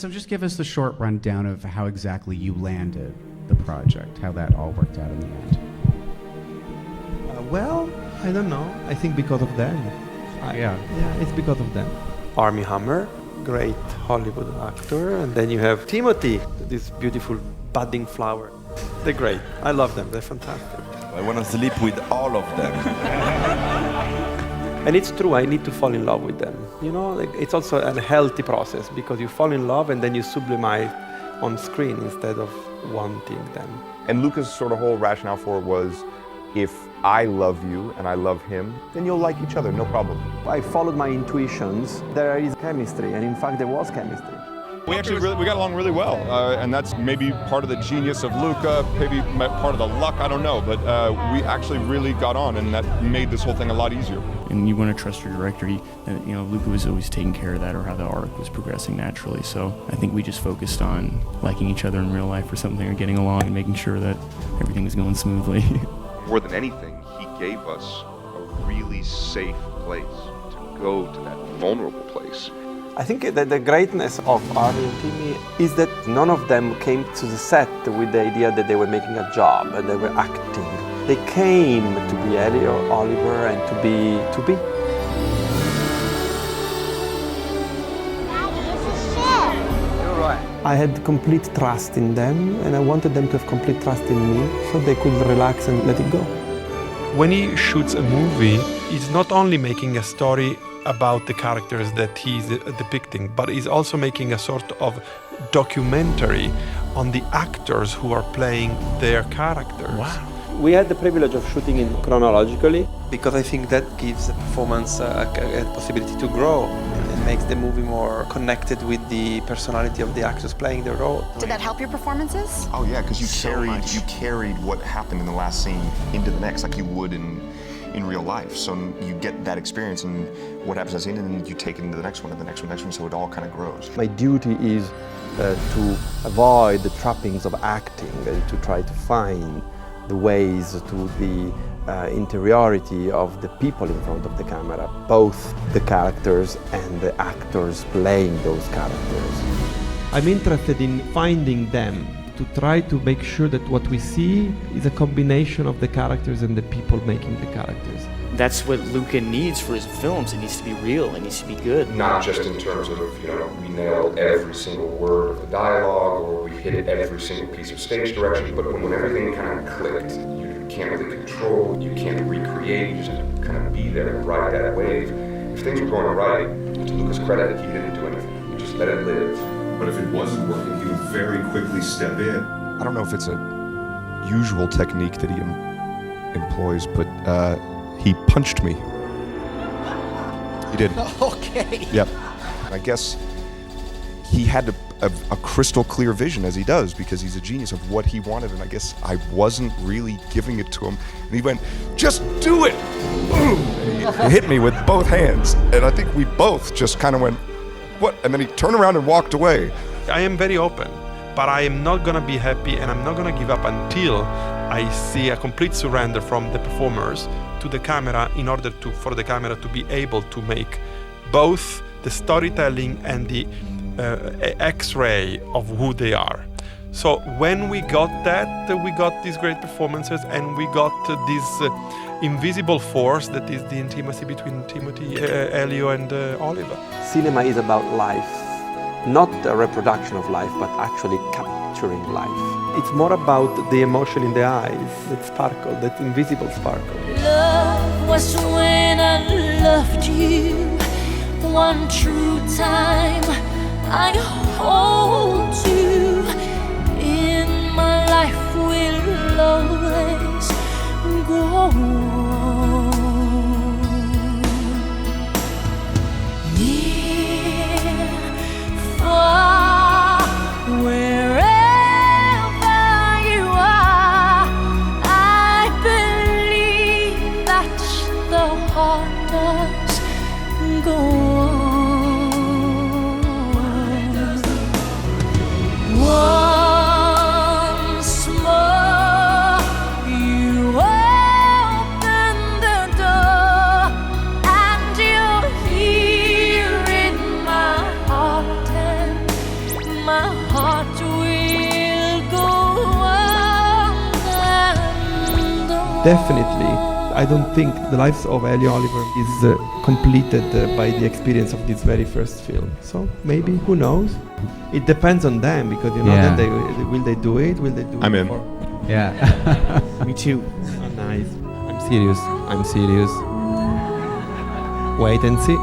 So just give us the short rundown of how exactly you landed the project, how that all worked out in the end. Well, I don't know. I think because of them. Yeah, it's because of them. Armie Hammer, great Hollywood actor, and then you have Timothy, this beautiful budding flower. They're great. I love them. They're fantastic. I want to sleep with all of them. And it's true, I need to fall in love with them. You know, like, it's also a healthy process because you fall in love and then you sublimate on screen instead of wanting them. And Luca's sort of whole rationale for it was, if I love you and I love him, then you'll like each other, no problem. I followed my intuitions. There is chemistry, and in fact there was chemistry. We got along really well, and that's maybe part of the genius of Luca, maybe part of the luck, I don't know, but we actually really got on, and that made this whole thing a lot easier. And you want to trust your director. Luca was always taking care of that, or how the arc was progressing naturally. So I think we just focused on liking each other in real life or something, or getting along and making sure that everything was going smoothly. More than anything, he gave us a really safe place to go to, that vulnerable place. I think that the greatness of Armie and Timmy is that none of them came to the set with the idea that they were making a job and they were acting. They came to be Ellie or Oliver and to be. Daddy, it's a ship. You're right. I had complete trust in them, and I wanted them to have complete trust in me so they could relax and let it go. When he shoots a movie, he's not only making a story about the characters that he's depicting, but he's also making a sort of documentary on the actors who are playing their characters. Wow. We had the privilege of shooting it chronologically because I think that gives the performance a possibility to grow and makes the movie more connected with the personality of the actors playing their role. Did that help your performances? Oh yeah, because you carried what happened in the last scene into the next, like you would in real life. So you get that experience and what happens in that scene, and then you take it into the next one, and the next one, so it all kind of grows. My duty is to avoid the trappings of acting and to try to find the ways to the interiority of the people in front of the camera, both the characters and the actors playing those characters. I'm interested in finding them, to try to make sure that what we see is a combination of the characters and the people making the characters. That's what Luca needs for his films. It needs to be real, it needs to be good. Not just in terms of, we nailed every single word of the dialogue or we hit every single piece of stage direction, but when everything kind of clicked, you can't really control, you can't recreate, you just have to kind of be there and ride that wave. If things were going right, to Luca's credit, he didn't do anything. He just let it live. But if it wasn't working, he would very quickly step in. I don't know if it's a usual technique that he employs, but he punched me. He did. Okay. Yep. I guess he had a crystal clear vision, as he does, because he's a genius of what he wanted, and I guess I wasn't really giving it to him. And he went, "Just do it!" Boom! And he hit me with both hands, and I think we both just kind of went, "What?" And then he turned around and walked away. I am very open, but I am not gonna be happy and I'm not gonna give up until I see a complete surrender from the performers to the camera in order for the camera to be able to make both the storytelling and the X-ray of who they are. So when we got that, we got these great performances and we got this invisible force that is the intimacy between Timothy, Elio and Oliver. Cinema is about life, not a reproduction of life, but actually capturing life. It's more about the emotion in the eyes, that sparkle, that invisible sparkle. Love was when I loved you, one true time I hold you, in my life will always go on. Near, far, wherever you are, I believe that the heart does go on. my heart will go on and on. Definitely, I don't think the life of Ellie Oliver is completed by the experience of this very first film. So maybe, who knows? It depends on them, because you know Yeah. that will they do it? Will they do I'm it? in. Yeah. Me too. Nice. I'm serious. Wait and see.